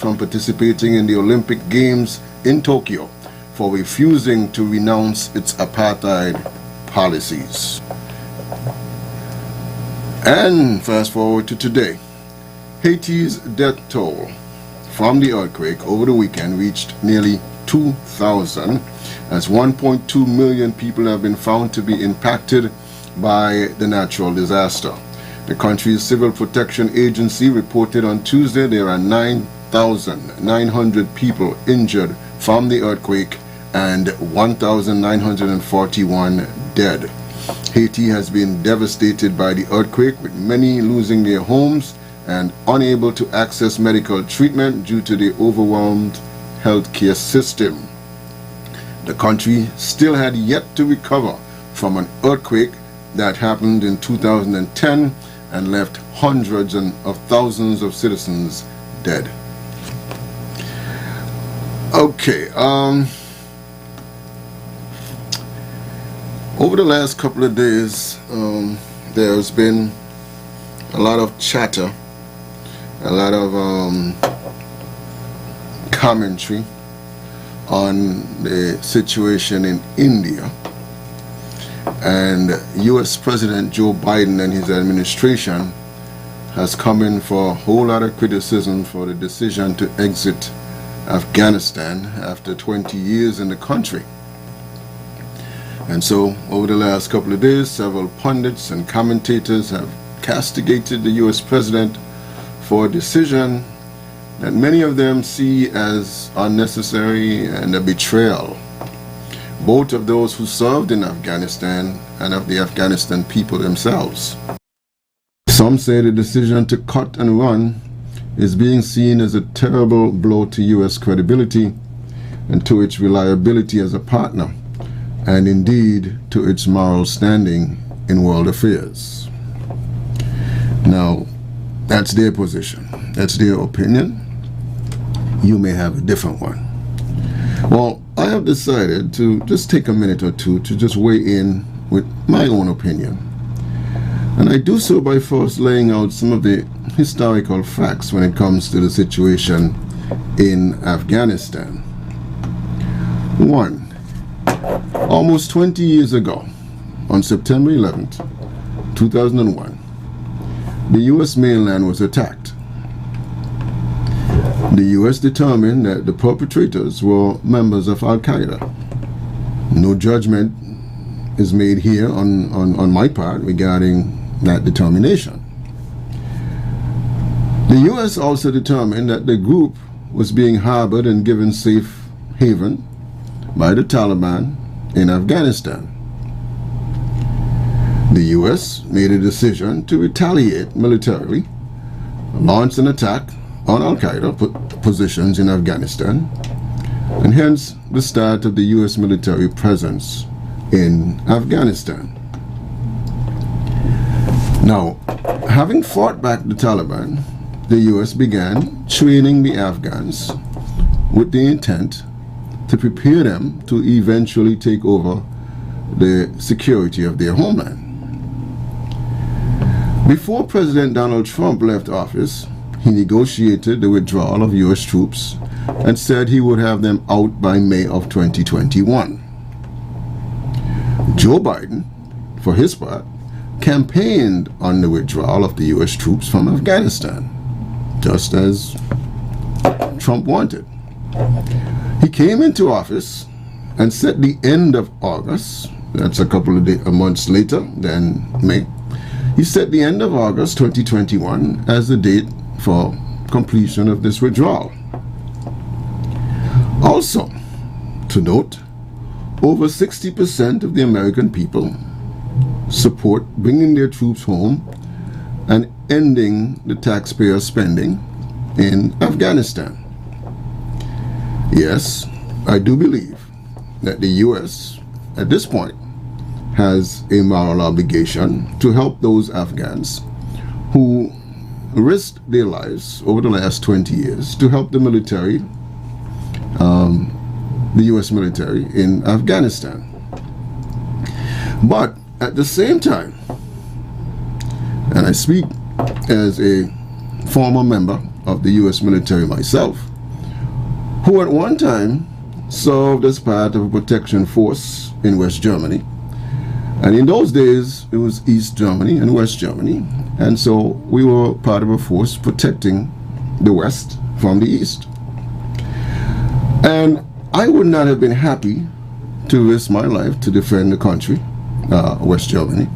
from participating in the Olympic Games in Tokyo for refusing to renounce its apartheid policies. And fast forward to today, Haiti's death toll from the earthquake over the weekend reached nearly 2,000, as 1.2 million people have been found to be impacted by the natural disaster. The country's Civil Protection Agency reported on Tuesday there are 9,900 people injured from the earthquake and 1,941 dead. Haiti has been devastated by the earthquake, with many losing their homes and unable to access medical treatment due to the overwhelmed healthcare system. The country still had yet to recover from an earthquake that happened in 2010 and left hundreds of thousands of citizens dead. Okay, over the last couple of days, there's been a lot of chatter, a lot of commentary on the situation in India, and US President Joe Biden and his administration has come in for a whole lot of criticism for the decision to exit Afghanistan after 20 years in the country. And so over the last couple of days, several pundits and commentators have castigated the US president for a decision that many of them see as unnecessary and a betrayal, both of those who served in Afghanistan and of the Afghanistan people themselves. Some say the decision to cut and run is being seen as a terrible blow to US credibility and to its reliability as a partner, and indeed to its moral standing in world affairs. Now, that's their position, that's their opinion. You may have a different one. Well, I have decided to just take a minute or two to just weigh in with my own opinion. And I do so by first laying out some of the historical facts when it comes to the situation in Afghanistan. 1. Almost 20 years ago, on September 11th, 2001, the US mainland was attacked. The US determined that the perpetrators were members of Al-Qaeda. No judgment is made here on my part regarding that determination. The US also determined that the group was being harbored and given safe haven by the Taliban in Afghanistan. The US made a decision to retaliate militarily, launch an attack on Al-Qaeda positions in Afghanistan, and hence the start of the US military presence in Afghanistan. Now, having fought back the Taliban, the US began training the Afghans with the intent to prepare them to eventually take over the security of their homeland. Before President Donald Trump left office, he negotiated the withdrawal of US troops and said he would have them out by May of 2021. Joe Biden, for his part, campaigned on the withdrawal of the US troops from Afghanistan, just as Trump wanted. He came into office and set the end of August, that's a couple of months later than May, he set the end of August 2021 as the date for completion of this withdrawal. Also, to note, over 60% of the American people support bringing their troops home and ending the taxpayer spending in Afghanistan. Yes, I do believe that the US at this point has a moral obligation to help those Afghans who risked their lives over the last 20 years to help the military, the US military in Afghanistan. But at the same time, and I speak as a former member of the US military myself, who at one time served as part of a protection force in West Germany. And in those days, it was East Germany and West Germany. And so we were part of a force protecting the West from the East. And I would not have been happy to risk my life to defend the country, West Germany,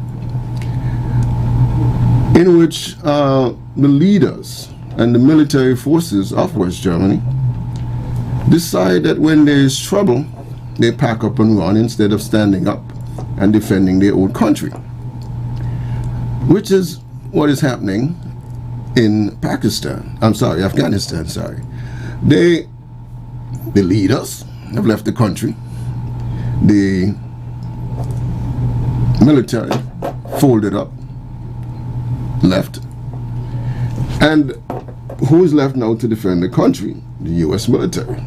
in which the leaders and the military forces of West Germany decide that when there is trouble, they pack up and run instead of standing up and defending their own country, which is what is happening in Afghanistan. The leaders have left the country. The military folded up, left. And who is left now to defend the country? The U.S. military.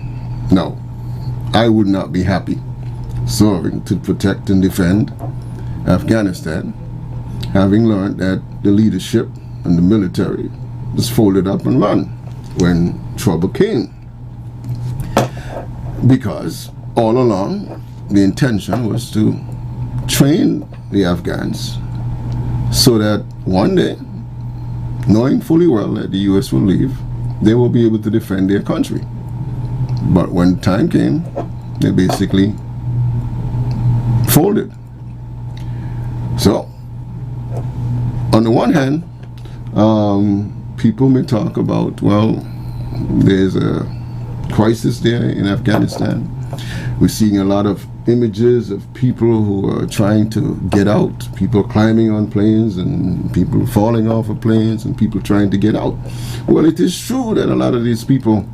Now, I would not be happy serving to protect and defend Afghanistan, having learned that the leadership and the military was folded up and run when trouble came. Because all along, the intention was to train the Afghans so that one day, knowing fully well that the U.S. will leave, they will be able to defend their country. But when time came, they basically folded. So, on the one hand, people may talk about, well, there's a crisis there in Afghanistan. We're seeing a lot of images of people who are trying to get out, people climbing on planes and people falling off of planes and people trying to get out. Well, it is true that a lot of these people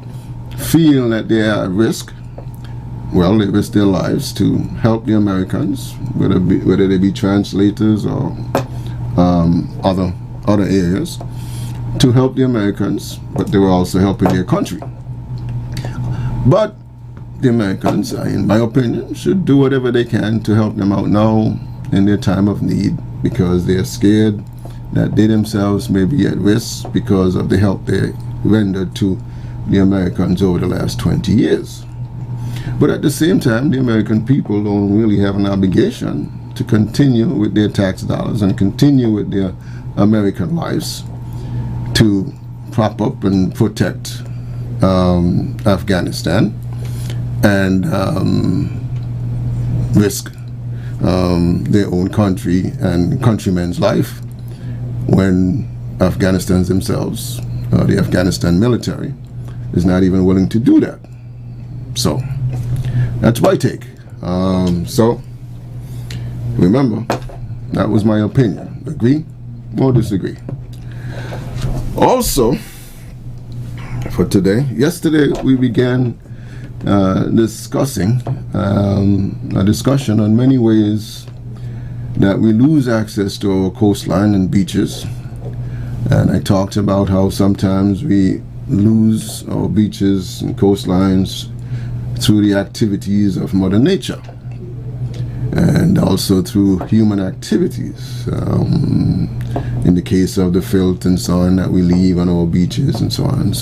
feel that they are at risk. Well, they risk their lives to help the Americans, whether they be translators or other areas, to help the Americans, but they were also helping their country. But the Americans, in my opinion, should do whatever they can to help them out now in their time of need, because they are scared that they themselves may be at risk because of the help they rendered to the Americans over the last 20 years. But at the same time, the American people don't really have an obligation to continue with their tax dollars and continue with their American lives to prop up and protect Afghanistan and risk their own country and countrymen's life when Afghanistan's themselves, the Afghanistan military, is not even willing to do that. So that's my take. So remember, that was my opinion. Agree or disagree? Also, for today, yesterday we began discussing a discussion on many ways that we lose access to our coastline and beaches. And I talked about how sometimes we lose our beaches and coastlines through the activities of Mother Nature, and also through human activities, in the case of the filth and so on that we leave on our beaches and so on.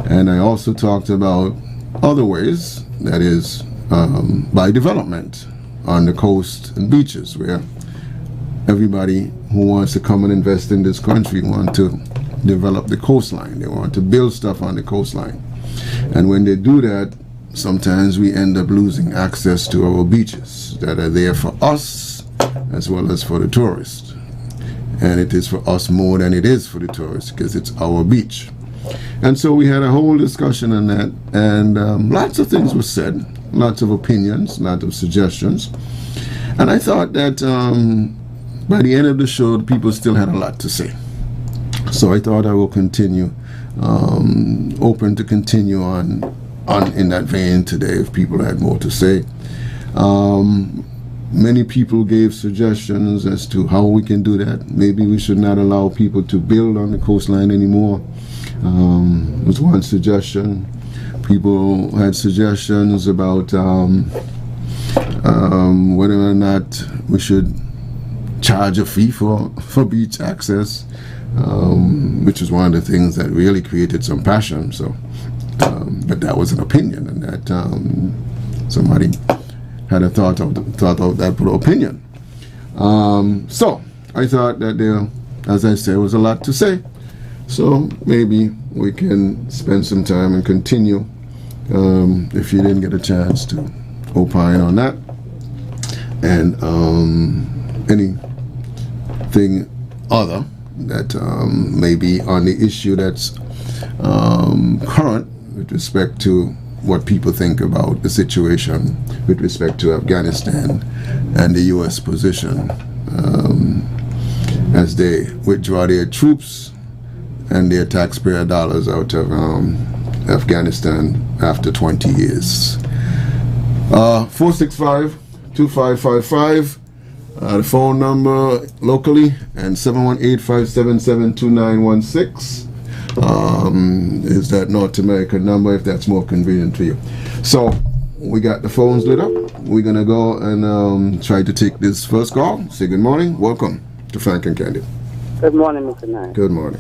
And I also talked about other ways, that is, by development on the coast and beaches, where everybody who wants to come and invest in this country want to develop the coastline. They want to build stuff on the coastline. And when they do that, sometimes we end up losing access to our beaches that are there for us as well as for the tourists. And it is for us more than it is for the tourists, because it's our beach. And so we had a whole discussion on that, and lots of things were said, lots of opinions, lots of suggestions. And I thought that by the end of the show, the people still had a lot to say. So I thought I will continue, open to continue on in that vein today if people had more to say. Many people gave suggestions as to how we can do that. Maybe we should not allow people to build on the coastline anymore. Was one suggestion. People had suggestions about whether or not we should charge a fee for beach access, which is one of the things that really created some passion. So but that was an opinion, and that somebody had a thought out that opinion. So I thought that there, as I said, was a lot to say. So maybe we can spend some time and continue if you didn't get a chance to opine on that. And anything other that may be on the issue that's current with respect to what people think about the situation with respect to Afghanistan and the U.S. position as they withdraw their troops and their taxpayer dollars out of Afghanistan after 20 years. 465-2555, the phone number locally, and 718-577-2916 is that North American number, if that's more convenient to you. So we got the phones lit up. We're gonna go and try to take this first call. Say good morning. Welcome to Frank and Candid. Good morning, Mr. Knight. Good morning.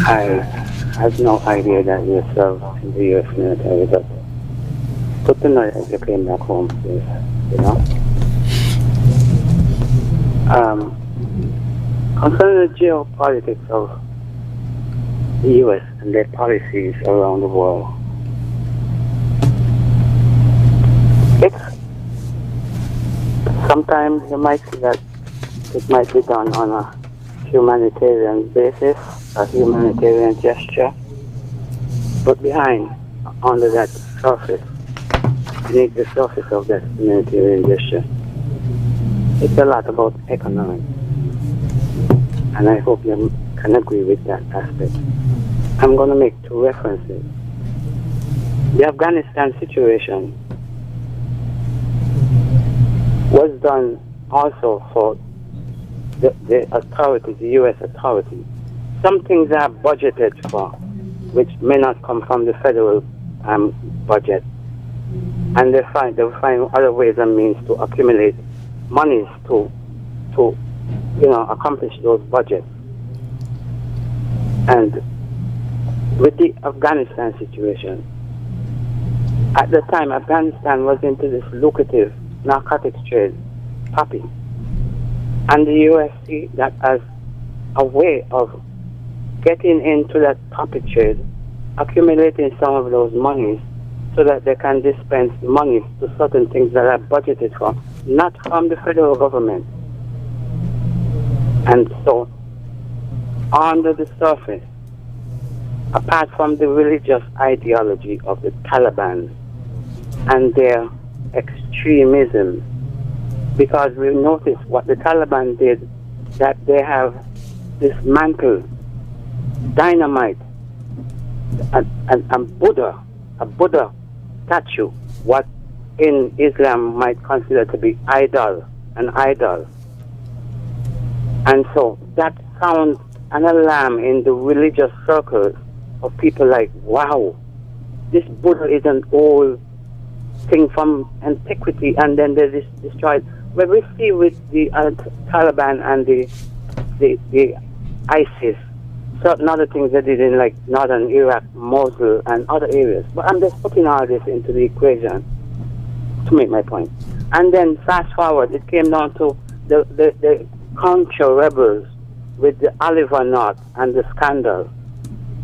I had no idea that you served in the U.S. military, but good to know that you came back home, please, you know. Concerning the geopolitics of the U.S. and their policies around the world, sometimes you might see that it might be done on a humanitarian basis, a humanitarian gesture, but under that surface, beneath the surface of that humanitarian gesture, it's a lot about economics. And I hope you can agree with that aspect. I'm going to make two references. The Afghanistan situation was done also for the authority, the U.S. authority. Some things are budgeted for, which may not come from the federal budget. And they find other ways and means to accumulate monies to accomplish those budgets. And with the Afghanistan situation, at the time Afghanistan was into this lucrative narcotics trade, poppy. And the U.S. see that as a way of getting into that poppy trade, accumulating some of those monies so that they can dispense money to certain things that are budgeted for, not from the federal government. And so, under the surface, apart from the religious ideology of the Taliban and their extremism, because we noticed what the Taliban did, that they have dismantled, dynamite, a Buddha statue, what in Islam might consider to be an idol. And so that sounds an alarm in the religious circles of people like, wow, this Buddha is an old thing from antiquity, and then they destroyed. But we see with the Taliban and the ISIS, certain other things they did in like northern Iraq, Mosul, and other areas. But I'm just putting all this into the equation to make my point. And then fast forward, it came down to the counter rebels with the Oliver North and the scandal.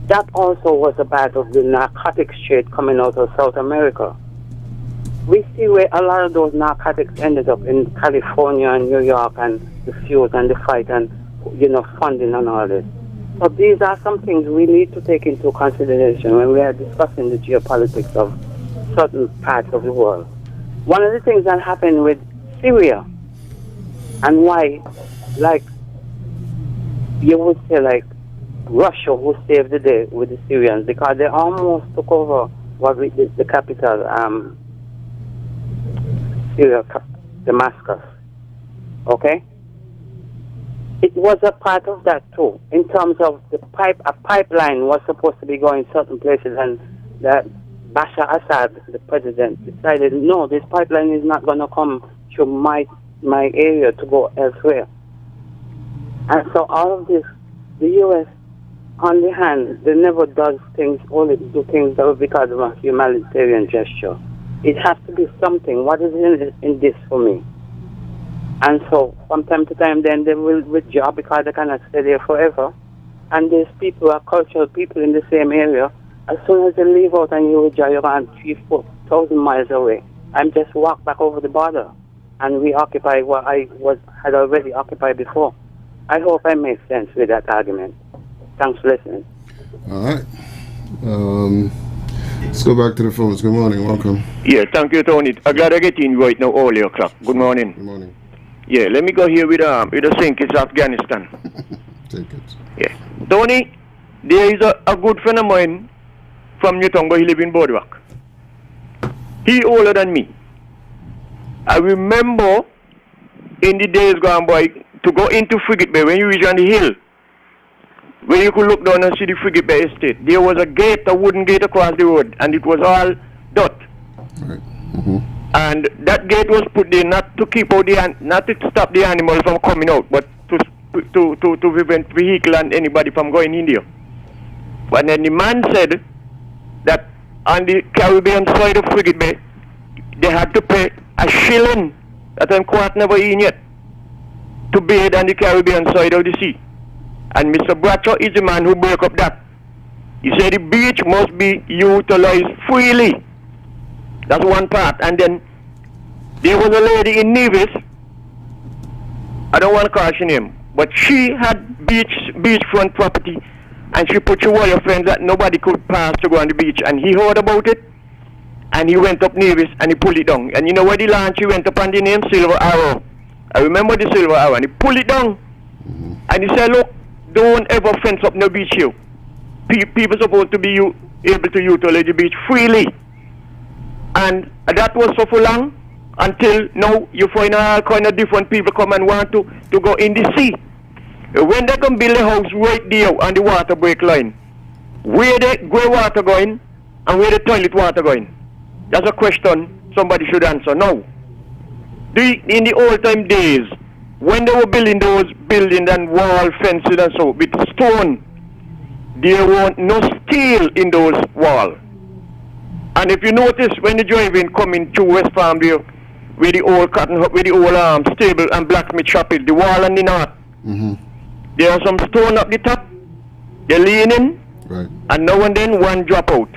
That also was a part of the narcotics trade coming out of South America. We see where a lot of those narcotics ended up in California and New York, and the fuse and the fight and funding and all this. So these are some things we need to take into consideration when we are discussing the geopolitics of certain parts of the world. One of the things that happened with Syria, and why, like, you would say like Russia who saved the day with the Syrians, because they almost took over the capital, Syria, Damascus. Okay? It was a part of that too, in terms of a pipeline was supposed to be going certain places, and that Bashar Assad, the president, decided, no, this pipeline is not going to come to my area to go elsewhere. And so all of this, the U.S. on the hand, they never does things, only do things that would be because of a humanitarian gesture. It has to be something. What is in this for me? And so, from time to time, then they will withdraw because they cannot stay there forever. And these people are cultural people in the same area. As soon as they leave out and you withdraw, you're on 3,000-4,000 miles away. I'm just walk back over the border, and we occupy what I had already occupied before. I hope I make sense with that argument. Thanks for listening. All right. Let's go back to the phones. Good morning. Welcome. Yeah, thank you, Tony. I'm glad I get in right now, early o'clock. Good morning. Good morning. Yeah, let me go here with the sink. It's Afghanistan. Take it. Yeah. Tony, there is a good friend of mine from Newton, but he lives in Boardwalk. He older than me. I remember in the days gone by to go into Frigate Bay when you reach on the hill, where you could look down and see the Frigate Bay estate. There was a gate, a wooden gate across the road, and it was all dirt. Right. Mm-hmm. And that gate was put there not to keep out not to stop the animal from coming out, but to prevent vehicle and anybody from going in there. But then the man said that on the Caribbean side of Frigate Bay, they had to pay a shilling that I'm quite never in yet to bathe on the Caribbean side of the sea. And Mr. Bradshaw is the man who broke up that. He said the beach must be utilized freely. That's one part. And then there was a lady in Nevis, I don't want to call her name, but she had beachfront property, and she put your wire fence that nobody could pass to go on the beach. And he heard about it, and he went up Nevis and he pulled it down. And you know where the launch he went up on the name Silver Arrow. I remember the Silver Arrow, and he pulled it down. Mm-hmm. And he said, look, don't ever fence up no beach here. People supposed to be able to utilize the beach freely. And that was so for long until now you find all kind of different people come and want to go in the sea. When they can build a house right there on the water break line, where the grey water going and where the toilet water going? That's a question somebody should answer now. In the old time days, when they were building those buildings and wall fences and so with stone, there was no steel in those walls. And if you notice when the driving coming to West Farm there, where the old cotton, where the old stable and blacksmith shop is, the wall and the north, Mm-hmm. there are some stone up the top. They're leaning, Right. and now and then one drop out.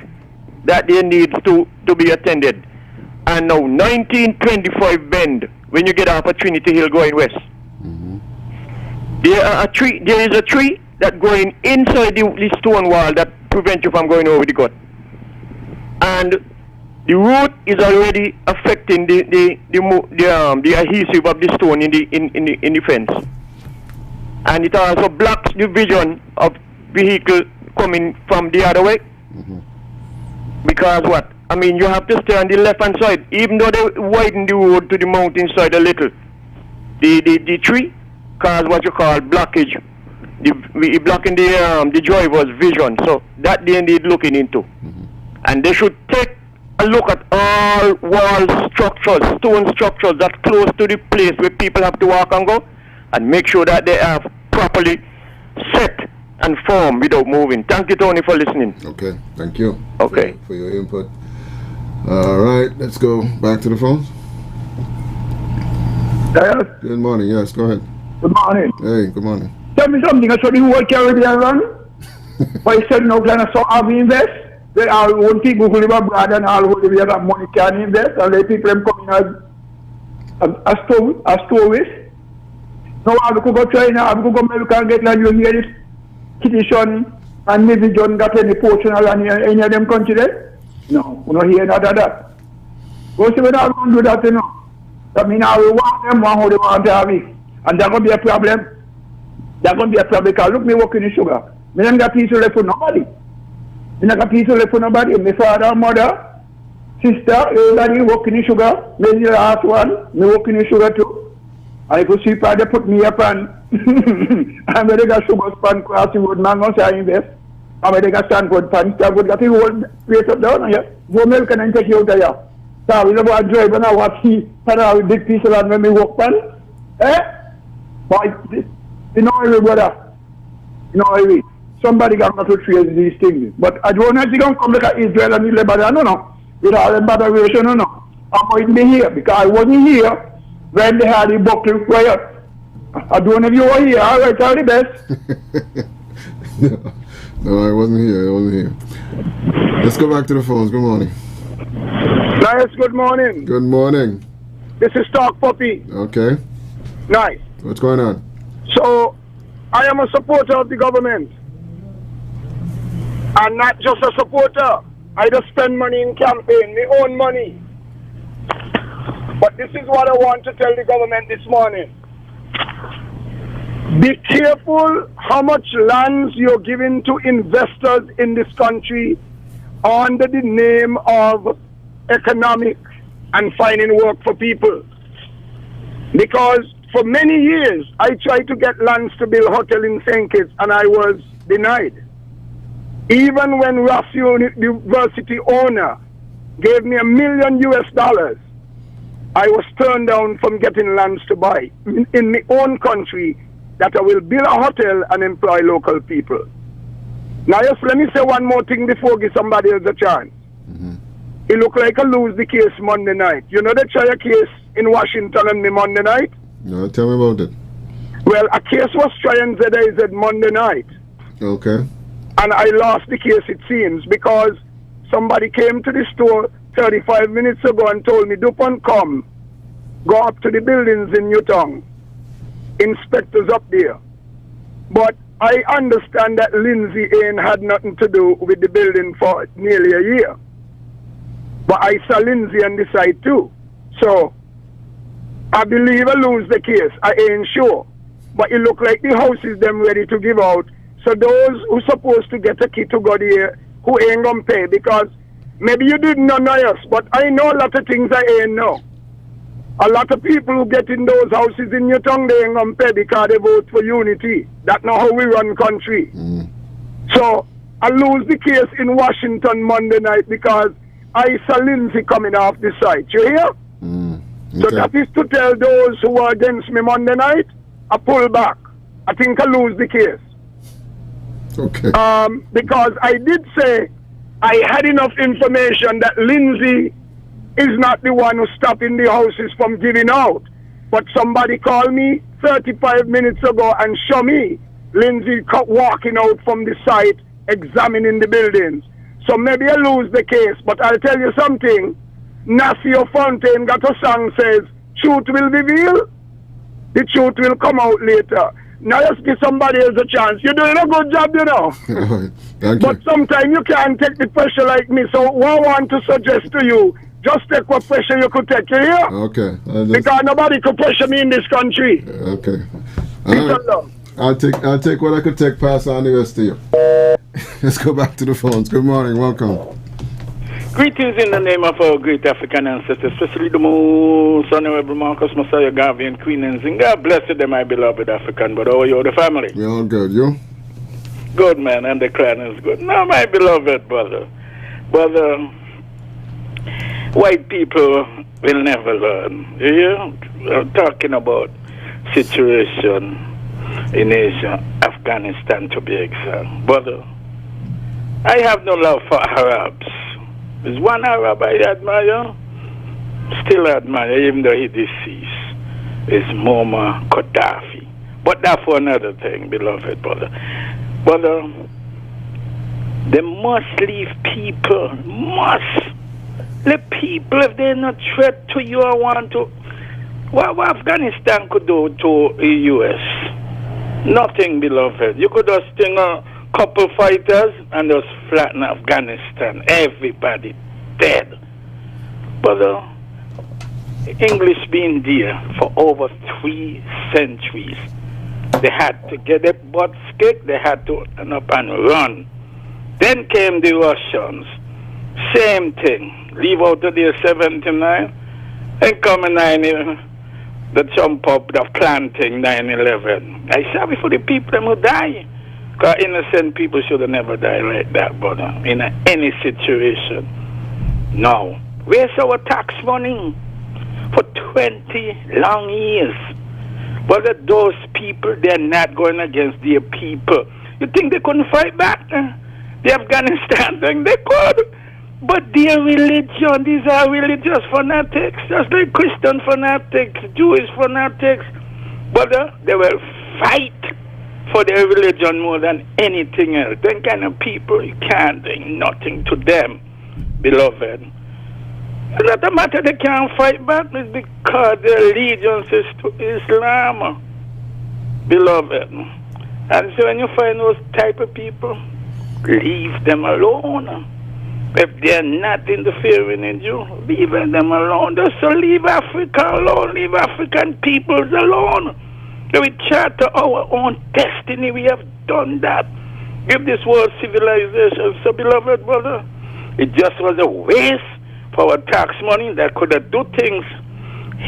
That they need to be attended. And now 1925 bend when you get off of Trinity Hill going west. Mm-hmm. There is a tree that going inside the stone wall that prevents you from going over the gut. And the root is already affecting the adhesive of the stone in the fence. And it also blocks the vision of vehicle coming from the other way. Mm-hmm. Because what? I mean, you have to stay on the left-hand side, even though they widen the road to the mountainside a little. The tree cause what you call blockage, blocking the driver's vision. So that they need looking into. Mm-hmm. And they should take a look at all wall structures, stone structures that's close to the place where people have to walk and go, and make sure that they are properly set and formed without moving. Thank you, Tony, for listening. Okay. Thank you. Okay. For your input. All right. Let's go back to the phones. Yes. Good morning. Yes. Go ahead. Good morning. Hey. Good morning. Tell me something. I saw the whole Caribbean run. But I said no kind of so have invest. They all own people who live abroad and all who live have money can invest. And the people them coming as tourists. Now I could go China, I could go America and get like you hear this Kitty Sean and maybe John got any portion of any of them country there? No, we don't hear none of that. Go see when I'm going to do that, you know. That means I will want them one how they want to have it. And that's going to be a problem. That's going to be a problem because look, me working in sugar. I don't got peace left for nobody. I don't got peace left for nobody. My father, mother, sister, everybody working in sugar. Maybe the last one, me working in sugar too. And if you see why they put me up and I'm going to get sugar span across the road, man, I'm going to invest. I'm going to get Stanford pan, Stanford got the whole place up down here. Go milk and take you out of here. So we don't want to drive and I watch see, and I have a big piece of land when we walk pan. Eh? But you know, brother. You know, somebody got to trace these things. But I don't know if they don't come like Israel and Lebanon, no. With all the moderation, no. I might be here because I wasn't here when they had the Buckley riot. I don't know if you were here. All right, all the best. No, I wasn't here. Let's go back to the phones. Good morning. Nice, good morning. Good morning. This is Talk Puppy. Okay. Nice. What's going on? So, I am a supporter of the government. And not just a supporter. I just spend money in campaign, my own money. But this is what I want to tell the government this morning. Be careful how much lands you're giving to investors in this country under the name of economic and finding work for people. Because for many years, I tried to get lands to build a hotel in St. Kitts and I was denied. Even when Ross University owner gave me $1 million US, I was turned down from getting lands to buy in my own country that I will build a hotel and employ local people. Now, just let me say one more thing before I give somebody else a chance. It looked like I lose the case Monday night. You know they try a case in Washington on me Monday night? No, tell me about it. Well, a case was tried on ZIZ Monday night. Okay. And I lost the case, it seems, because somebody came to the store 35 minutes ago and told me, Dupont, come, go up to the buildings in Newtown. Inspectors up there. But I understand that Lindsay ain't had nothing to do with the building for nearly a year. But I saw Lindsay on the side too. So, I believe I lose the case. I ain't sure. But it look like the house is them ready to give out. So those who supposed to get a key to go there, who ain't gonna pay, because maybe you didn't know us, but I know a lot of things I ain't know. A lot of people who get in those houses in your tongue, they ain't gonna pay because they vote for unity. That's not how we run country. So I lose the case in Washington Monday night because I saw Lindsay coming off the site. You hear? Okay. So that is to tell those who were against me Monday night, I pull back. I think I lose the case. Okay. Because I did say I had enough information that Lindsay is not the one who's stopping the houses from giving out. But somebody called me 35 minutes ago and show me Lindsay walking out from the site, examining the buildings. So maybe I lose the case, but I'll tell you something. Nasio Fontaine got a song says, truth will reveal, the truth will come out later. Now just give somebody else a chance. You're doing a good job, you know. All right. Thank But sometimes you can't take the pressure like me. So what I want to suggest to you, just take what pressure you could take. You hear? Okay. Because nobody could pressure me in this country. Okay. Peace and love. I'll take what I could take, pass on the rest to you. Let's go back to the phones. Good morning, welcome. Greetings in the name of our great African ancestors, especially the most honorable Marcus Messiah Garvey and Queen and God bless you, them, my beloved African. But how are you, the family? We're all good. You? Good, man, and the clan is good. No, my beloved brother. Brother, white people will never learn. You hear? I'm talking about situation in Asia, Afghanistan to be exact. Brother, I have no love for Arabs. There's one Arab I admire, still admire, even though he deceased, is Muammar Gaddafi. But that's for another thing, beloved brother. Brother, they must leave people, must. The people, if they're not threat to you or want to, what Afghanistan could do to the U.S.? Nothing, beloved. You could just sting a couple fighters and just flatten Afghanistan. Everybody dead. But English been there for over 3 centuries. They had to get their butts kicked. They had to turn up and run. Then came the Russians. Same thing. Leave out of there 79 and come in 9 the jump up, the planting 9/11. I sorry for the people who die. Because innocent people should have never died like that, brother, in any situation. No. Where's our tax money? For 20 long years. Brother, those people, they're not going against their people. You think they couldn't fight back? The Afghanistan thing, they could. But their religion, these are religious fanatics, just like Christian fanatics, Jewish fanatics. But they will fight for their religion more than anything else. Them kind of people, you can't do nothing to them, beloved. It's not a matter they can't fight back, it's because their allegiance is to Islam, beloved. And so when you find those type of people, leave them alone. If they're not interfering in you, leave them alone. Just so leave Africa alone, leave African peoples alone. We charter our own destiny. We have done that. Give this world civilization. So, beloved brother, it just was a waste for our tax money that could have do things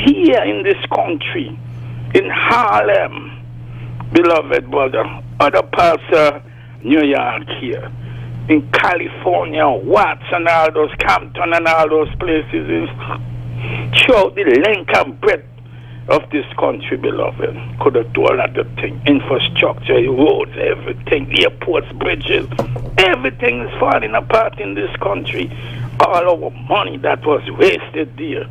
here in this country, in Harlem, beloved brother, other parts of New York here, in California, Watts and all those, Compton and all those places, throughout the length and breadth of this country, beloved. Could have done a lot of things. Infrastructure, roads, everything, airports, bridges, everything is falling apart in this country. All our money that was wasted there,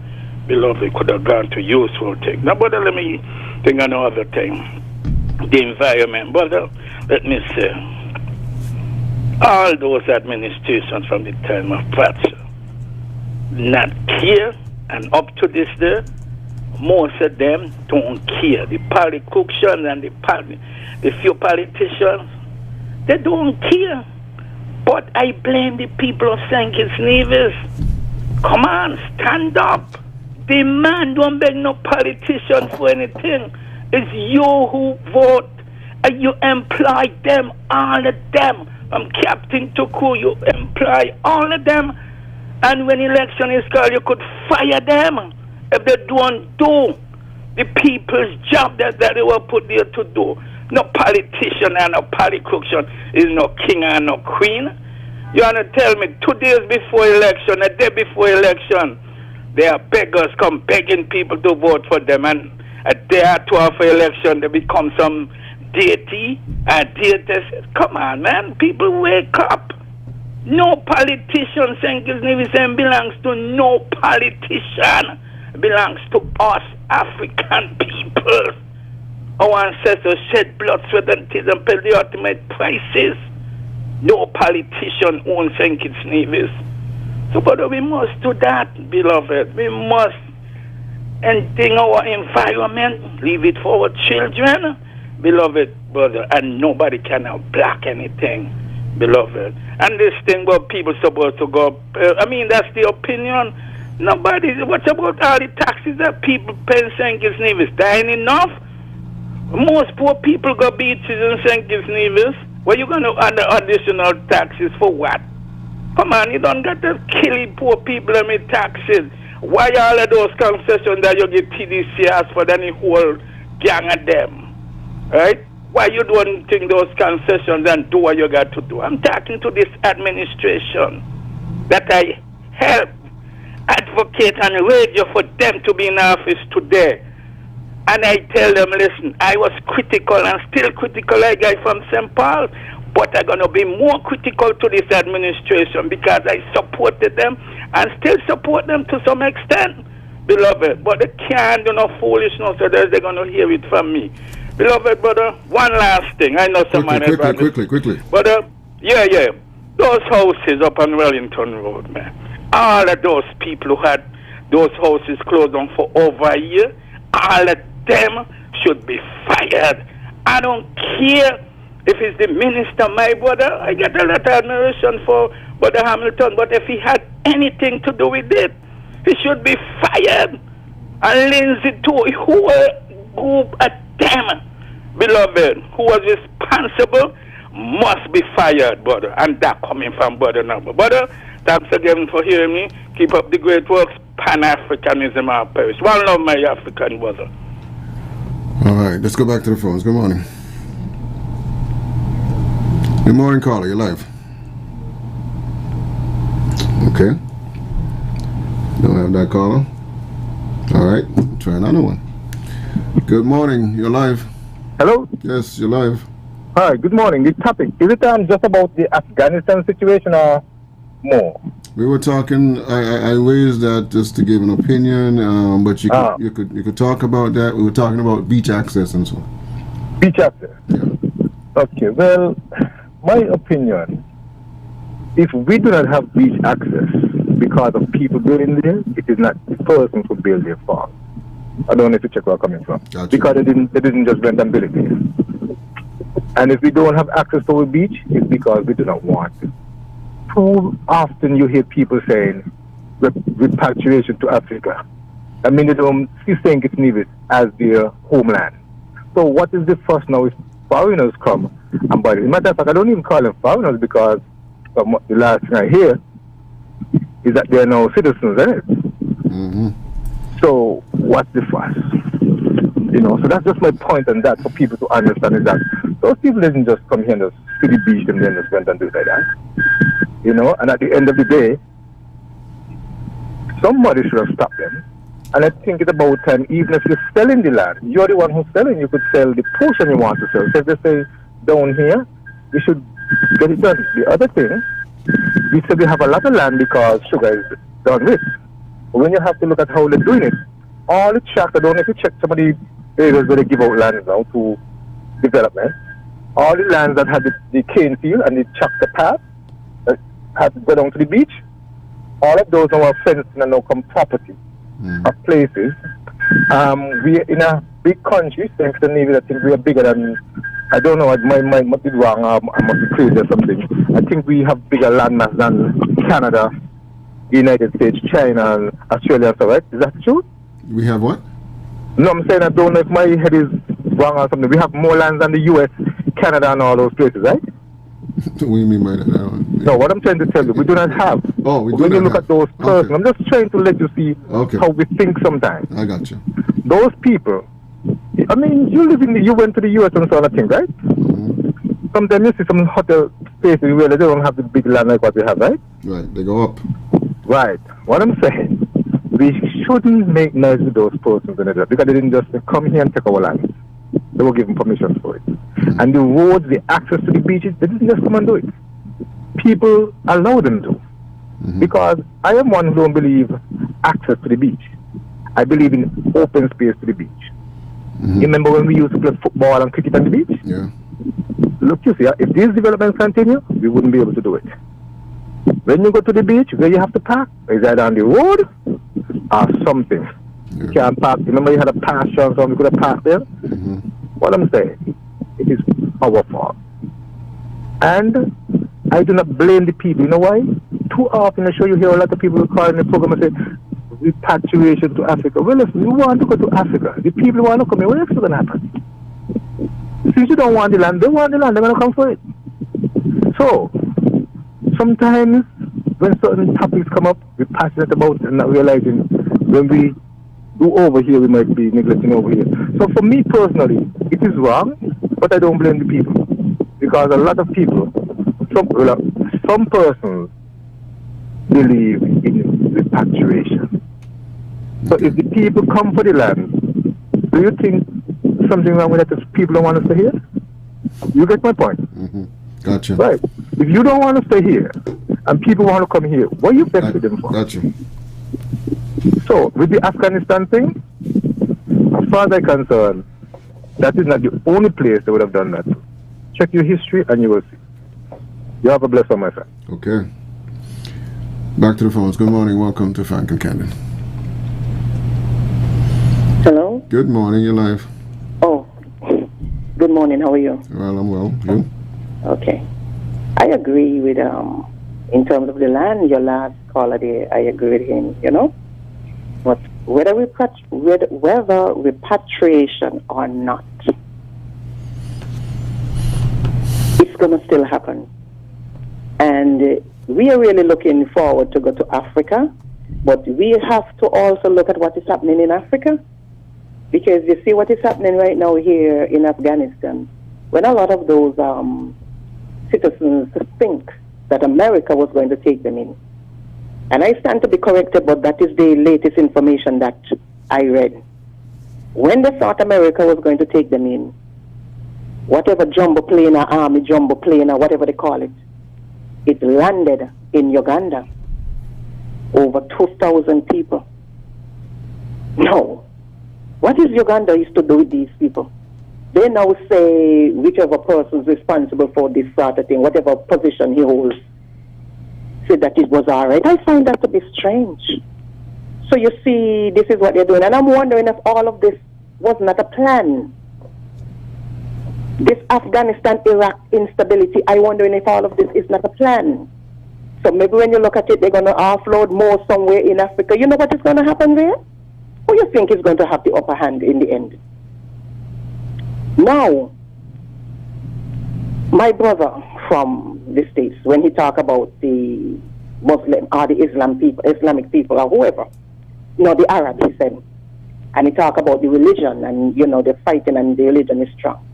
beloved, could have gone to useful things. Now, brother, let me think another thing. The environment, brother, let me say, all those administrations from the time of Thatcher, not care, and up to this day, most of them don't care. The politicians and the few politicians, they don't care. But I blame the people of St. Kitts Nevis. Come on, stand up. The man don't beg no politician for anything. It's you who vote, and you employ them, all of them. From captain to crew, you employ all of them. And when election is called, you could fire them if they don't do the people's job that they were put there to do. No politician and no politician is no king and no queen. You want to tell me 2 days before election, a day before election, there are beggars come begging people to vote for them, and a day or two after election, they become some deity and deities. Come on, man, people wake up. No politician, St. Kitts Nevis belongs to no politician. It belongs to us, African people. Our ancestors shed blood, sweat, and tears and paid the ultimate prices. No politician owns St. Kitts Nevis. So, brother, we must do that, beloved. We must ending our environment, leave it for our children, beloved brother, and nobody can block anything, beloved. And this thing about people supposed to go, that's the opinion. Nobody, what about all the taxes that people pay in St. Kitts Nevis? Dying enough? Most poor people go beaches in St. Kitts Nevis. Well, you're going to add additional taxes for what? Come on, you don't got to kill poor people and make taxes. Why all of those concessions that you get TDC ask for the whole gang of them? Right? Why you don't think those concessions and do what you got to do? I'm talking to this administration that I help advocate and radio for them to be in office today. And I tell them, listen, I was critical and still critical, like guy from St. Paul, but I'm going to be more critical to this administration because I supported them and still support them to some extent, beloved. But they can't do no foolishness, so they're going to hear it from me. Beloved brother, one last thing. I know someone... Quickly. But, yeah. Those houses up on Wellington Road, man. All of those people who had those houses closed down for over a year, all of them should be fired. I don't care if it's the minister, my brother. I get a lot of admiration for Brother Hamilton, but if he had anything to do with it, he should be fired. And Lindsay too, who were group of them, beloved, who was responsible, must be fired, brother. And that coming from brother number. Brother, thanks again for hearing me. Keep up the great works. Pan-Africanism our perish. One love, my African brother. All right, let's go back to the phones. Good morning. Good morning, caller. You're live. Okay. Don't have that caller. All right, try another one. Good morning. You're live. Hello? Yes, you're live. Hi, good morning. The topic, is it just about the Afghanistan situation or more? We were talking. I raised that just to give an opinion, but you could talk about that. We were talking about beach access and so on. Beach access. Yeah. Okay. Well, my opinion, if we do not have beach access because of people building there, it is not the person who built their farm. I don't know if you check where I'm coming from. Gotcha. Because they didn't just rent and build it there. And if we don't have access to a beach, it's because we do not want it. Too often you hear people saying repatriation to Africa. I mean, they don't think it's needed as their homeland. So what is the fuss now if foreigners come and buy it? As a matter of fact, I don't even call them foreigners because the last thing I hear is that they are now citizens, isn't it? Mm-hmm. So what's the fuss? You know, so that's just my point on that for people to understand is that those people didn't just come here and just see the beach and then just went and do like that. You know, and at the end of the day, somebody should have stopped them. And I think it's about time, even if you're selling the land, you're the one who's selling, you could sell the portion you want to sell. So if they say down here, you should get it done. The other thing, we say we have a lot of land because sugar is done with. But when you have to look at how they're doing it, all the tracks, I don't know if you check some of the areas where they give out land now to development, all the lands that had the cane field and the tractor path that had to go down to the beach, all of those now are fenced and now come property of places. We are in a big country, thanks to the Navy, I think we are bigger than, I don't know, my mind must be wrong, I must be crazy or something. I think we have bigger land mass than Canada, United States, China, and Australia, so right? Is that true? We have what? No, I'm saying I don't know if my head is wrong or something. We have more lands than the US, Canada, and all those places, right? What do you mean by that? No, what I'm trying to tell you, we do not have. Oh, we do when not you look have. at those persons, Okay. I'm just trying to let you see how we think sometimes. I got you. Those people, I mean, you went to the US and so on, I think, right? Mm-hmm. Sometimes you see some hotel spaces where they don't have the big land like what we have, right? Right, they go up. Right. What I'm saying, we shouldn't make noise with those persons because they didn't just come here and take our land. They were given permission for it. And the roads, the access to the beaches, they didn't just come and do it. People allow them to. Because I am one who don't believe access to the beach. I believe in open space to the beach. You remember when we used to play football and cricket on the beach? Yeah. Look, you see, if these developments continue, we wouldn't be able to do it. When you go to the beach, where you have to park, is either on the road or something. Yeah. You can't park. Remember you had a pasture or something, you could have parked there? What I'm saying, it is our fault. And I do not blame the people. You know why? Too often I show you here a lot of people calling the program and say, repatriation to Africa. Well, if you want to go to Africa, the people want to come here, what else is going to happen? Since you don't want the land, they want the land, they're going to come for it. So, sometimes when certain topics come up, we're passionate about it and not realizing when we do over here, we might be neglecting over here. So for me personally, it is wrong, but I don't blame the people. Because a lot of people, some persons believe in repatriation. So if the people come for the land, do you think something wrong with that if people don't want to stay here? You get my point? Gotcha. Right. If you don't want to stay here, and people want to come here, what are you vexed them for? Gotcha. So, with the Afghanistan thing, as far as I'm concerned, that is not the only place they would have done that. Check your history and you will see. You have a blessed one, my friend. Okay. Back to the phones. Good morning. Welcome to Frank and Candid. Hello? Good morning. You're live. Oh, good morning. How are you? Well, I'm well. You? Okay. I agree with, in terms of the land, your last caller there, I agree with him, you know? But whether repatriation or not, it's going to still happen. And we are really looking forward to go to Africa, but we have to also look at what is happening in Africa. Because you see what is happening right now here in Afghanistan, when a lot of those citizens think that America was going to take them in. And I stand to be corrected, but that is the latest information that I read. When they thought America was going to take them in, whatever jumbo plane or army jumbo plane or whatever they call it, it landed in Uganda. Over 2,000 people. No. What is Uganda used to do with these people? They now say whichever person is responsible for this sort of thing, whatever position he holds, said that it was all right. I find that to be strange. So you see, this is what they're doing. And I'm wondering if all of this was not a plan. This Afghanistan-Iraq instability, I'm wondering if all of this is not a plan. So maybe when you look at it, they're going to offload more somewhere in Africa. You know what is going to happen there? Who you think is going to have the upper hand in the end? Now, my brother from the States, when he talk about the Muslim or the Islamic people or whoever, the Arab, he said, and he talk about the religion and, they're fighting and the religion is strong.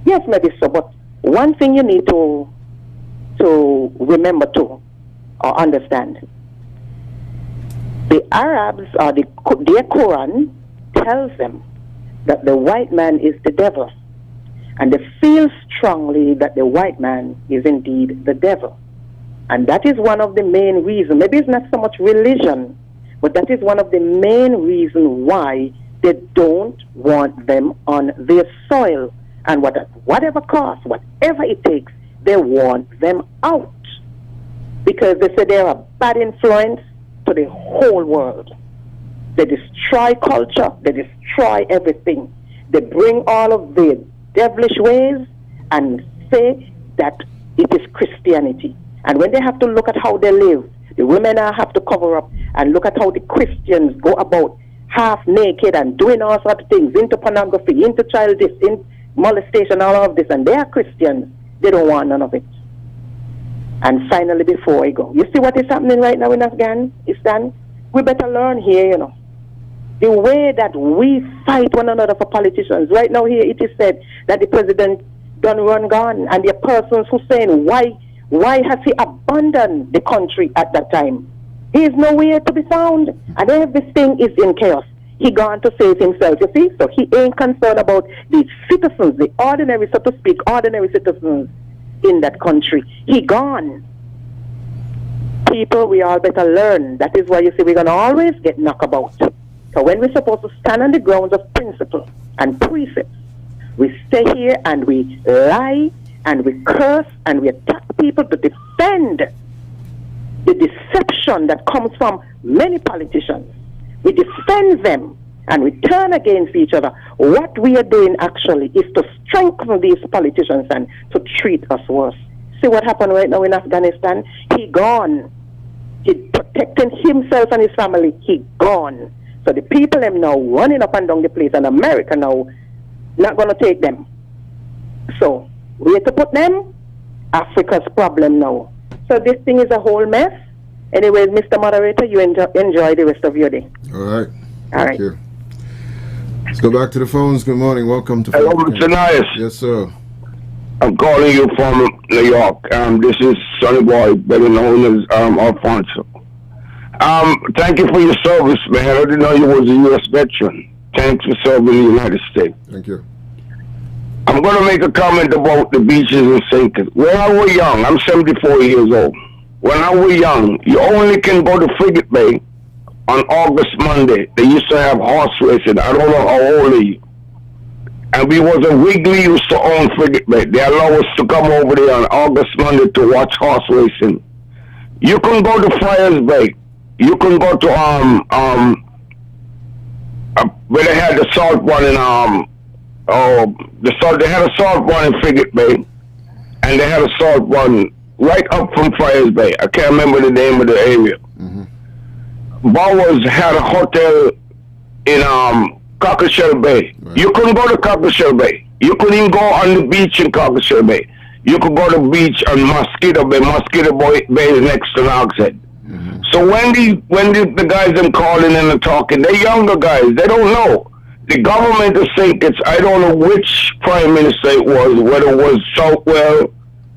Yes, maybe so, but one thing you need to remember too, or understand, the Arabs or their Quran tells them that the white man is the devil, and they feel strongly that the white man is indeed the devil. And that is one of the main reasons, maybe it's not so much religion, but that is one of the main reasons why they don't want them on their soil. And whatever cost, whatever it takes, they want them out. Because they say they're a bad influence to the whole world. They destroy culture, they destroy everything. They bring all of their devilish ways and say that it is Christianity. And when they have to look at how they live, the women have to cover up and look at how the Christians go about half naked and doing all sorts of things, into pornography, into child this, in molestation, all of this, and they are Christians. They don't want none of it. And finally, before I go, you see what is happening right now in Afghanistan? We better learn here, the way that we fight one another for politicians. Right now here it is said that the president done run gone, and the persons who saying why has he abandoned the country at that time? He is nowhere to be found, and everything is in chaos. He gone to save himself, you see? So he ain't concerned about the citizens, the ordinary, so to speak, ordinary citizens in that country. He gone. People, we all better learn. That is why you see we're going to always get knocked about. So when we're supposed to stand on the grounds of principle and precepts, we stay here and we lie and we curse and we attack people to defend the deception that comes from many politicians. We defend them and we turn against each other. What we are doing actually is to strengthen these politicians and to treat us worse. See what happened right now in Afghanistan? He gone. He protecting himself and his family. He gone. So the people them now running up and down the place, and America now not going to take them. So where to put them? Africa's problem now. So this thing is a whole mess. Anyway, Mr. Moderator, you enjoy the rest of your day. All right. All Thank you. Let's go back to the phones. Good morning. Welcome to. Hello, Mr. Nias. Yes, sir. I'm calling you from New York. This is Sonny Boy, better known as Alfonso. Thank you for your service, man. I didn't know you was a U.S. veteran. Thanks for serving the United States. Thank you. I'm going to make a comment about the beaches and sinkers. When I was young, I'm 74 years old. When I was young, you only can go to Frigate Bay on August Monday. They used to have horse racing. I don't know how old are you. And we Wrigley used to own Frigate Bay. They allow us to come over there on August Monday to watch horse racing. You can go to Friars Bay. You can go to where they had the salt one in they had a salt one in Frigate Bay, and they had a salt one right up from Friars Bay. I can't remember the name of the area. Bowers had a hotel in Cockleshell Bay. Right. You couldn't go to Cockleshell Bay. You couldn't even go on the beach in Cockleshell Bay. You could go to the beach on Mosquito Bay. Mosquito Bay is next to Knoxhead. So when the guys them calling in and talking, they're younger guys. They don't know. The government is saying I don't know which prime minister it was, whether it was Southwell,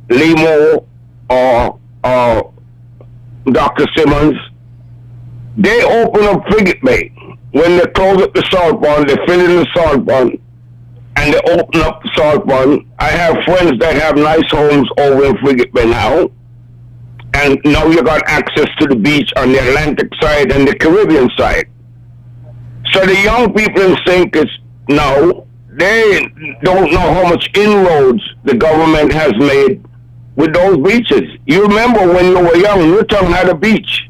Limo, or Dr. Simmons. They open up Frigate Bay. When they close up the salt pond, they fill in the salt pond, and and they open up salt pond. I have friends that have nice homes over in Frigate Bay now. And now you got access to the beach on the Atlantic side and the Caribbean side. So the young people in St. Kitts now, they don't know how much inroads the government has made with those beaches. You remember when you were young, Newtown had a beach,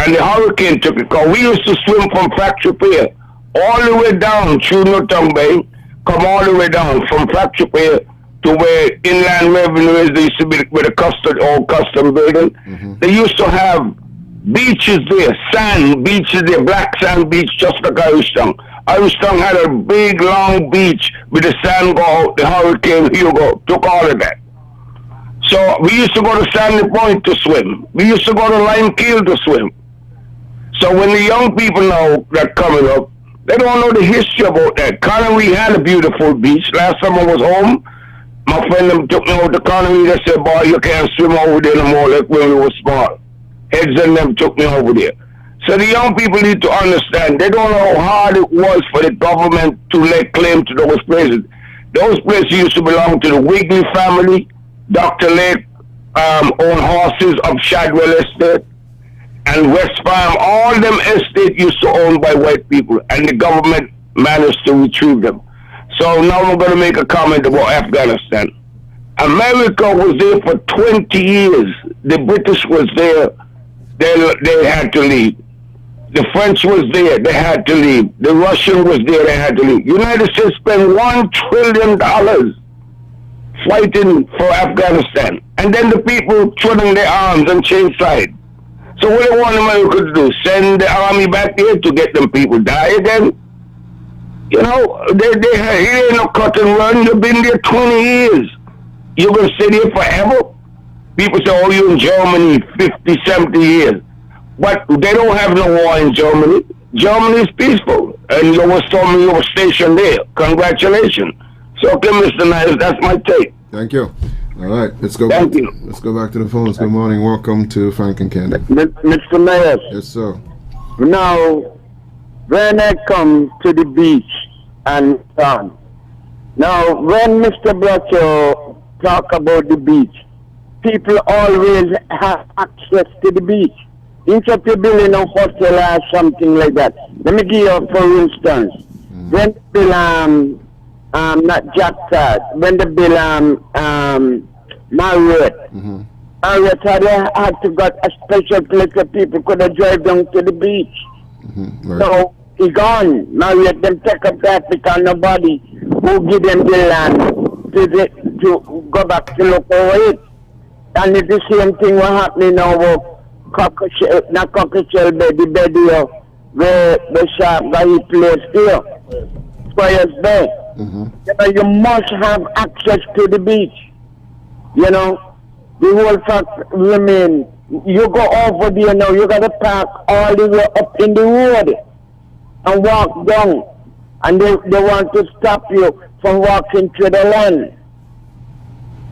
and the hurricane took it. Because we used to swim from Fracture Pier all the way down through Newtown Bay, come all the way down from Fracture Pier to where Inland Revenue is. They used to be with a old custom building. They used to have beaches there, sand beaches there, black sand beach, just like Irishtown. Irishtown had a big, long beach with the sand go out, the Hurricane Hugo took all of that. So we used to go to Sandy Point to swim. We used to go to Lime Keel to swim. So when the young people now that coming up, they don't know the history about that. Connery had a beautiful beach. Last time I was home, my friend them took me out to Connery. They said, boy, you can't swim over there no more like when we were small. Heads and them took me over there. So the young people need to understand, they don't know how hard it was for the government to lay claim to those places. Those places used to belong to the Wigley family. Dr. Lake owned horses of Shadwell Estate and West Farm. All them estates used to owned by white people, and the government managed to retrieve them. So now I'm going to make a comment about Afghanistan. America was there for 20 years. The British was there. They had to leave. The French was there. They had to leave. The Russian was there. They had to leave. United States spent $1 trillion fighting for Afghanistan. And then the people twiddling their arms and change side. So what do want America to do? Send the army back there to get them people die again? You know, it ain't no cut and run. You've been there 20 years. You're going to stay there forever? People say, oh, you're in Germany 50, 70 years. But they don't have no war in Germany. Germany is peaceful. And you were stationed there. Congratulations. So, okay, Mr. Niles, that's my take. Thank you. All right, let's go back to the phones. Good morning. Welcome to Frank and Candid. Mr. Mayor. Yes, sir. Now, when I come to the beach and now, when Mr. Bracho talk about the beach, people always have access to the beach. Instead of building a hotel or something like that. Let me give you, for instance, when the bill, not Jackpot, when the bill, Marriott, Marriott had to got a special place where people could have drive down to the beach. Right. So, he gone. Marriott, them take up that because nobody who give them the land to go back to look over it. And it's the same thing what happening now not Cockashell Bay, the bed here, where the shop got his place here. Squires Bay. You know, you must have access to the beach. You know, the whole fact remain. You go over there now, you got to park all the way up in the road and walk down. And they want to stop you from walking through the land.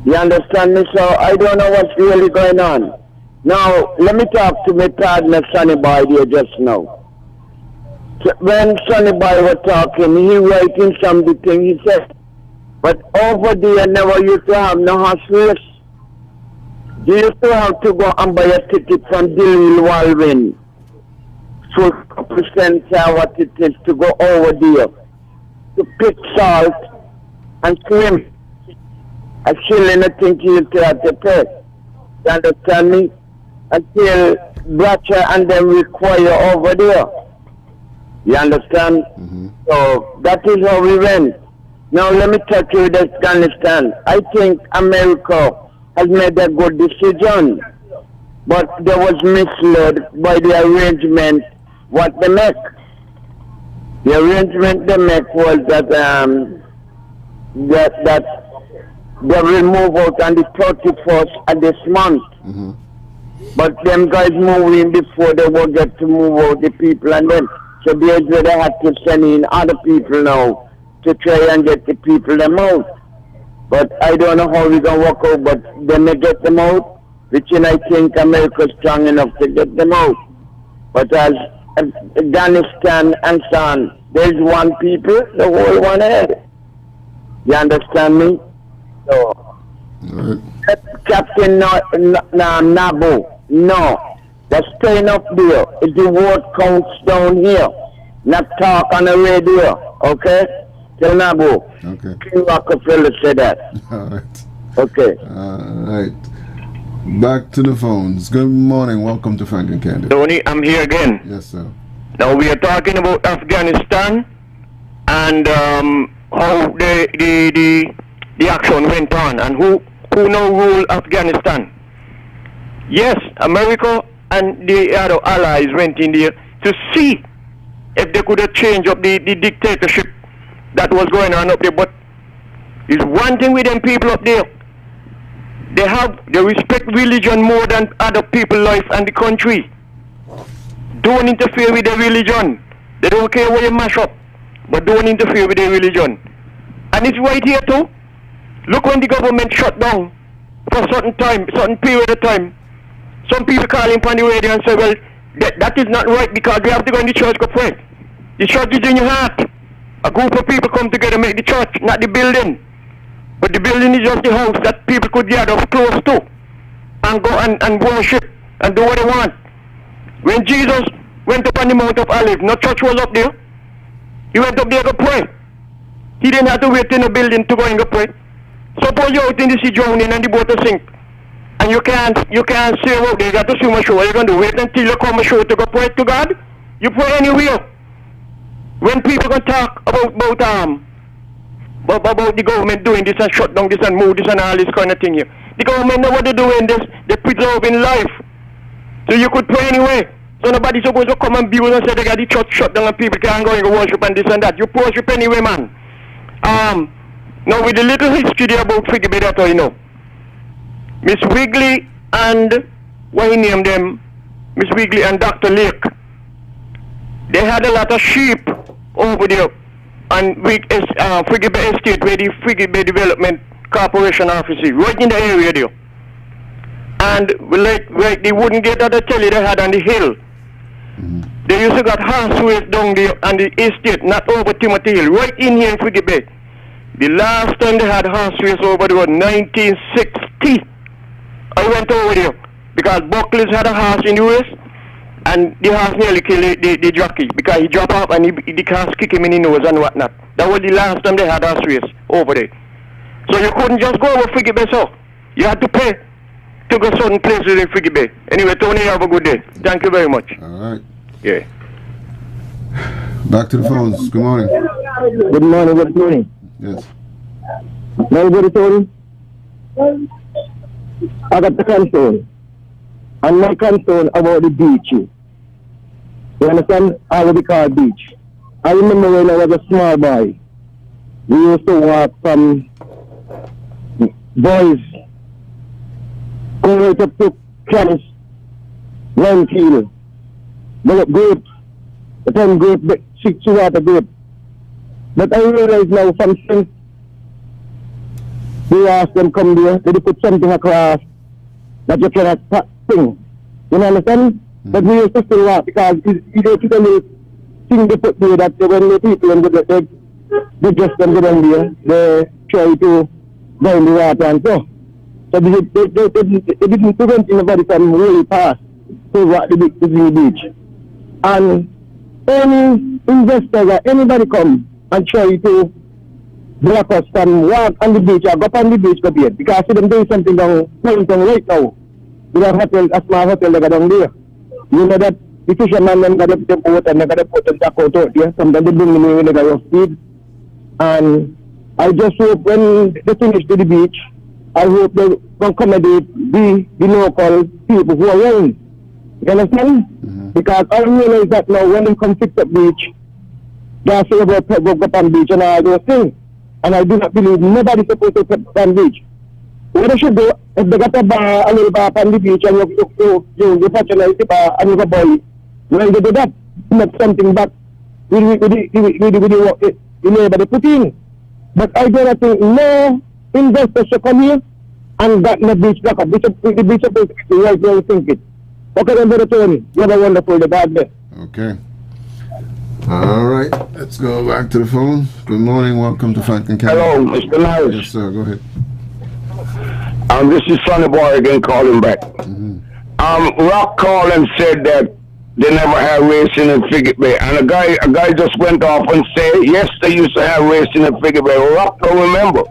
You understand me? So I don't know what's really going on. Now, let me talk to my partner, Sonny Boy, there just now. So when Sonny Boy was talking, he writing something, he said, but over there never used to have no hospitals. You used to have to go and buy a ticket from Dillwell Walwyn. So percent what it is to go over there to pick salt and swim. A shilling, I think you have to pay. You understand me? Until Bratcher and them require over there. You understand? So that is how we went. Now let me touch you with Afghanistan. I think America has made a good decision, but they was misled by the arrangement what they make. The arrangement they make was that that they will move out on the 31st of this month. But them guys moving before they will get to move out the people, and then so there's where they have to send in other people now to try and get the people them out. But I don't know how we're going to work out, but they may get them out, which I think America's strong enough to get them out. But as Afghanistan and so on, there's one people, the whole one head. You understand me? So, Right. Captain Nabo, no. They're staying up there. If the vote counts down here, not talk on the radio, okay? Tell Nabo. Okay. King Rockefeller said that. All right. Okay. All right. Back to the phones. Good morning. Welcome to Franklin Candid. Tony, I'm here again. Yes, sir. Now we are talking about Afghanistan and how the action went on and who now rule Afghanistan. Yes, America and the other allies went in there to see if they could have changed up the dictatorship that was going on up there. But it's one thing with them people up there. They respect religion more than other people's life and the country. Don't interfere with their religion. They don't care what you mash up, but don't interfere with their religion. And it's right here too. Look, when the government shut down for a certain time, certain period of time, some people call in on the radio and say, well, that is not right because we have to go in the church to pray. The church is in your heart. A group of people come together make the church, not the building. But the building is just the house that people could gather close to and go and worship and do what they want. When Jesus went up on the Mount of Olives, no church was up there. He went up there to pray. He didn't have to wait in a building to go and go pray. Suppose you're out in the sea drowning and the boat will sink. And you can't sail out there, you got to swim ashore. What are you going to do? Wait until you come ashore to go pray to God? You pray anywhere. When people can talk about the government doing this and shut down this and move this and all this kind of thing here. The government know what they're doing this. They're preserving life. So you could pray anyway. So nobody's supposed to come and build and say they got the church shut down and people can't go and worship and this and that. You worship anyway, man. Now with the little history there about Friggy Bay, that's all you know. Miss Wigley and, what he named them, Miss Wigley and Dr. Lake, they had a lot of sheep over there on Friggy Bay Estate where the Friggy Bay Development Corporation office is, right in the area there. And like they wouldn't get at the telly they had on the hill. They used to got horseways down there on the estate, not over Timothy Hill, right in here in Friggy Bay. The last time they had horseways over there was 1960. I went over there because Buckley's had a horse in the race and the horse nearly killed the jockey because he dropped off and the horse kicked him in the nose and whatnot. That was the last time they had horse race over there. So you couldn't just go over Friggy Bay, so you had to pay to go certain places in Friggy Bay. Anyway, Tony, have a good day. Thank you very much. All right. Yeah. Back to the phones. Good morning. Good morning, good morning. Yes. My good Tony. I got the concern. And my concern about the beach. You understand? I would be called beach. I remember when I was a small boy, we used to walk from boys going right up to Clarence, Landfield, develop grapes, the time grape, 6 water grape. But I realize now from since we ask them come there, they put something across that you cannot sing. You understand? But we used to still walk because you don't see the thing they put there that when the people and they just come down there, they try to down the water and so. So they didn't prevent anybody from really pass to the beach. And any investor or anybody come and try to block us from walk on the beach or go up on the beach go there because see them doing something down right now. We have a small hotel that down there. You know that the fishermen them got to put them out and they got to put them back out there. Sometimes they bring them in when they got off speed. And I just hope when they finish to the beach, I hope they will accommodate the local people who are around. You understand? Because I realize that now when they come fix up beach, they say about go up on beach and all those things. And I do not believe nobody's supposed to put on beach. What they should do, if they got a little bar on the beach and you patronize the bar and you go boy, when they do that, make something back with the labor they put in. But I do not think no investors should come here and that no beach back up. The beach supposed to be right where you think it. Okay, then, Brother Tony, you have a wonderful day. God bless. Okay. All right, let's go back to the phone. Good morning, welcome to Franklin County. Hello, Mr. Nice. Yes, sir, go ahead. This is Sonny Boy again calling back. Rock called and said that they never had racing in Frigate Bay, and a guy just went off and said, yes, they used to have racing in Frigate Bay. Rock don't remember,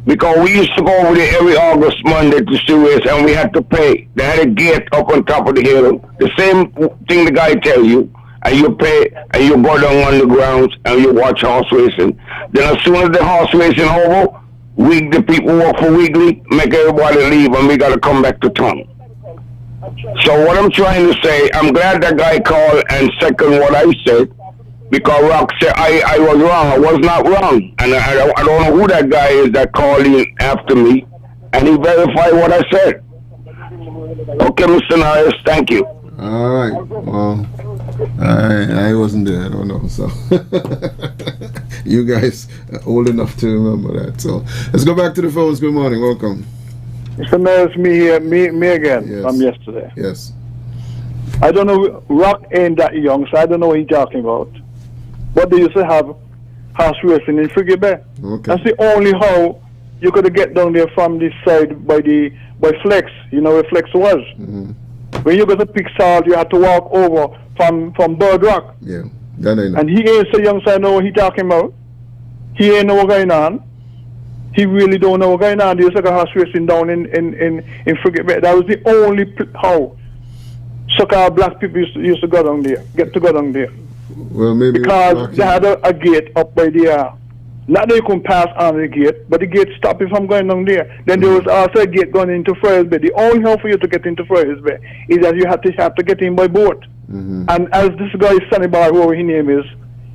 because we used to go over there every August Monday to see race, and we had to pay. They had a gate up on top of the hill. The same thing the guy tell you, and you pay, and you go down on the grounds, and you watch horse racing. Then as soon as the horse racing over, the people work for weekly, make everybody leave, and we got to come back to town. So what I'm trying to say, I'm glad that guy called and second what I said, because Rock said I was wrong. I was not wrong. And I don't know who that guy is that called in after me, and he verified what I said. Okay, Mr. Norris, thank you. All right, well, I wasn't there, I don't know, so you guys are old enough to remember that. So let's go back to the phones. Good morning, welcome. Mr. Mayor, it's me here, me again, Yes. from yesterday. Yes. I don't know, Rock ain't that young, so I don't know what he's talking about. But they used to have horse racing in Frigate Bay. Okay. That's the only how you could get down there from this side by Flex, you know where Flex was. When you go to Pick Salt, you have to walk over from Bird Rock. Yeah, that I know. And he ain't so young, so I know what he talking about. He ain't know what going on. He really don't know what going on. There's like a horse racing down in Frigate Bay. That was the only how so-called black people used to go down there, get to go down there. Well, maybe because they had a gate up by there. Not that you can pass on the gate, but the gate stopped you from going down there. Then there was also a gate going into Friars Bay. The only way for you to get into Friars Bay is that you have to get in by boat. And as this guy, Sonny Boy, whoever his name is,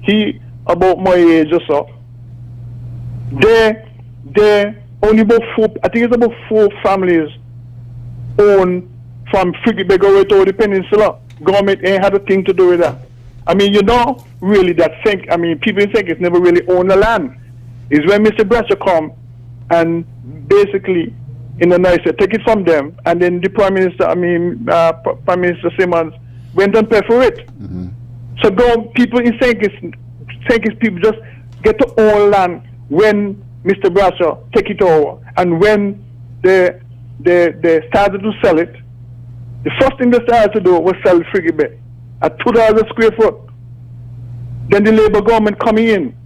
he about my age or so, they only about I think it's about 4 families own from Frigate Bay go to the peninsula. Government ain't had a thing to do with that. I mean, you know, really that people think it's never really own the land. Is when Mr. Brasher come and basically, in a nice way, take it from them, and then the Prime Minister, Prime Minister Simmons went and paid for it. So people in Sankis people just get to own land when Mr. Brasher take it over, and when they started to sell it, the first thing they started to do was sell Frigate Bay at $2 a square foot. Then the Labour government coming in,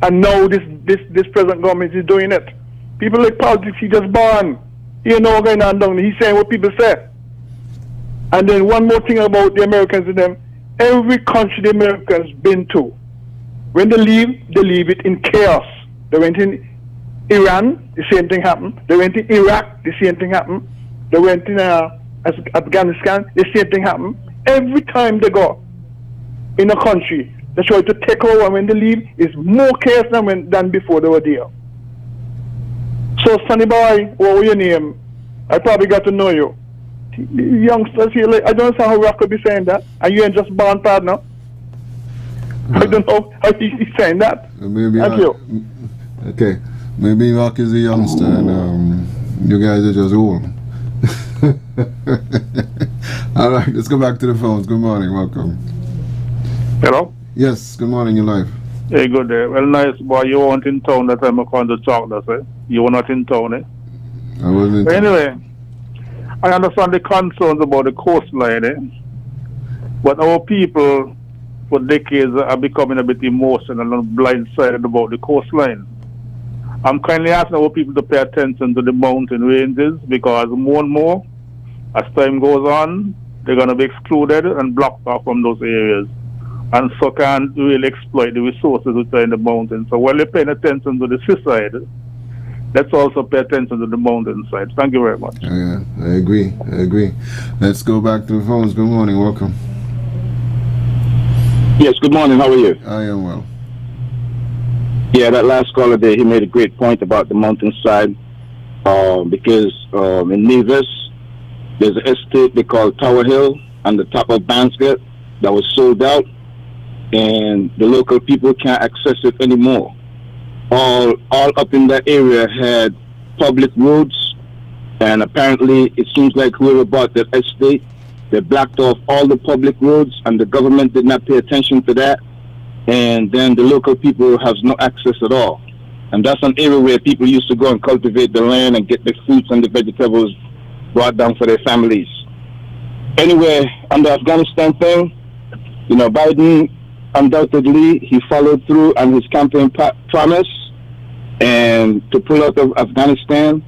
and now this present government is doing it. People like politics, he just born. He ain't know what's going on down there. He's saying what people say. And then one more thing about the Americans and them, every country the Americans been to, when they leave it in chaos. They went in Iran, the same thing happened. They went in Iraq, the same thing happened. They went in Afghanistan, the same thing happened. Every time they go in a country, they try to take over, and when they leave, it's more chaos than before they were there. So, Sonny Boy, what was your name? I probably got to know you. Youngsters here, I don't know how Rock could be saying that, and you ain't just born partner. I don't know how he's saying that. Maybe Thank you. Okay, maybe Rock is a youngster, and you guys are just old. All right, let's go back to the phones. Good morning, welcome. Hello? Yes, good morning, you're live. Hey, good day. Well, nice boy, you weren't in town that time I called to talk, that's it. You were not in town, eh? I wasn't. But anyway, I understand the concerns about the coastline, eh? But our people, for decades, are becoming a bit emotional and blindsided about the coastline. I'm kindly asking our people to pay attention to the mountain ranges, because more and more, as time goes on, they're going to be excluded and blocked off from those areas, and so can't really exploit the resources which are in the mountains. So while you're paying attention to the seaside, let's also pay attention to the mountain side. Thank you very much. Yeah, I agree. Let's go back to the phones. Good morning, welcome. Yes, good morning. How are you? I am well. Yeah, that last caller there, he made a great point about the mountainside, because in Nevis, there's an estate they call Tower Hill on the top of Bansgate that was sold out, and the local people can't access it anymore. All up in that area had public roads, and apparently it seems like whoever bought that estate They blocked off all the public roads, and the government did not pay attention to that. And then the local people have no access at all. And that's an area where people used to go and cultivate the land and get the fruits and the vegetables brought down for their families. Anyway, on the Afghanistan thing, you know, Biden undoubtedly he followed through on his campaign promise and to pull out of Afghanistan.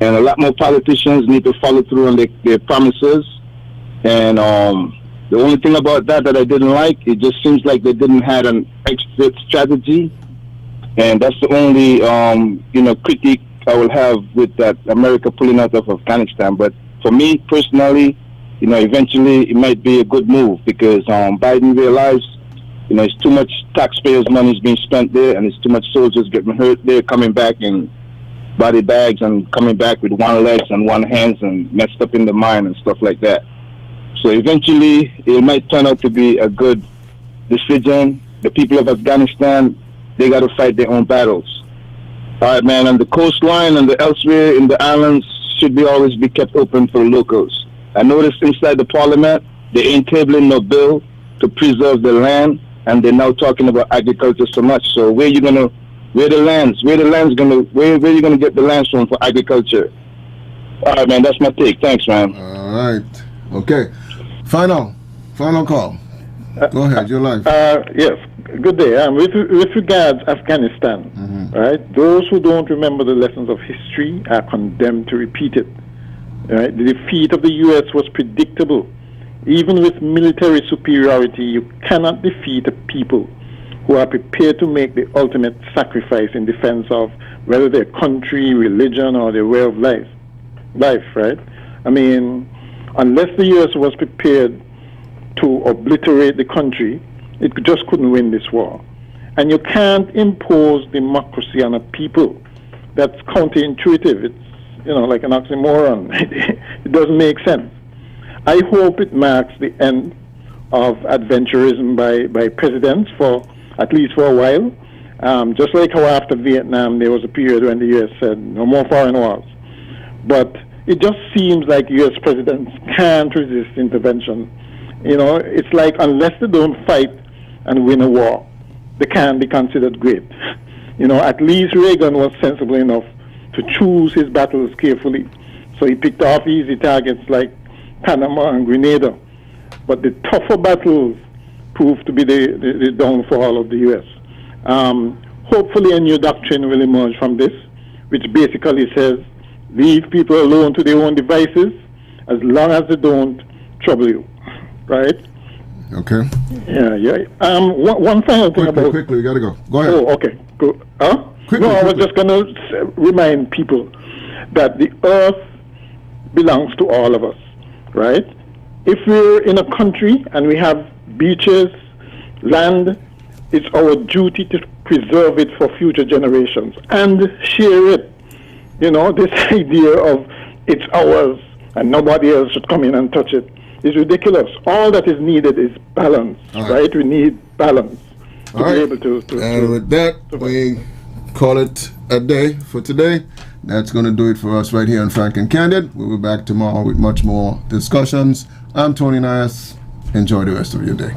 And a lot more politicians need to follow through on their promises. And the only thing about that I didn't like, it just seems like they didn't have an exit strategy. And that's the only, critique I will have with that America pulling out of Afghanistan. But for me personally, eventually it might be a good move because Biden realized, it's too much taxpayers' money is being spent there, and it's too much soldiers getting hurt there, coming back in body bags and coming back with one leg and one hand and messed up in the mind and stuff like that. So eventually it might turn out to be a good decision. The people of Afghanistan, they got to fight their own battles. All right, man, and the coastline and the elsewhere in the islands should always be kept open for the locals. I noticed inside the parliament, they ain't tabling no bill to preserve the land, and they're now talking about agriculture so much. So where are you gonna get the lands from for agriculture? All right, man, that's my take. Thanks, man. All right. Okay. Final call. Go ahead, you're live. Yes, good day. With regards Afghanistan, right? Those who don't remember the lessons of history are condemned to repeat it. Right? The defeat of the U.S. was predictable. Even with military superiority, you cannot defeat a people who are prepared to make the ultimate sacrifice in defense of whether their country, religion, or their way of life, right? I mean, unless the U.S. was prepared to obliterate the country, it just couldn't win this war. And you can't impose democracy on a people. That's counterintuitive. It's, like an oxymoron. It doesn't make sense. I hope it marks the end of adventurism by presidents at least for a while. Just like how after Vietnam there was a period when the U.S. said no more foreign wars. But it just seems like U.S. presidents can't resist intervention. It's like unless they don't fight and win a war, they can't be considered great. At least Reagan was sensible enough to choose his battles carefully. So he picked off easy targets like Panama and Grenada. But the tougher battles proved to be the downfall of the U.S. Hopefully a new doctrine will emerge from this, which basically says, leave people alone to their own devices as long as they don't trouble you, right? Okay. Yeah. One final thing quickly, we gotta go. Go ahead. Oh, okay. Go. Huh? Quickly. I was just gonna remind people that the earth belongs to all of us, right? If we're in a country and we have beaches, land, it's our duty to preserve it for future generations and share it. This idea of it's ours and nobody else should come in and touch it is ridiculous. All that is needed is balance, right? We need balance to be able to. And with that, we call it a day for today. That's going to do it for us right here on Frank and Candid. We'll be back tomorrow with much more discussions. I'm Tony Nias. Enjoy the rest of your day.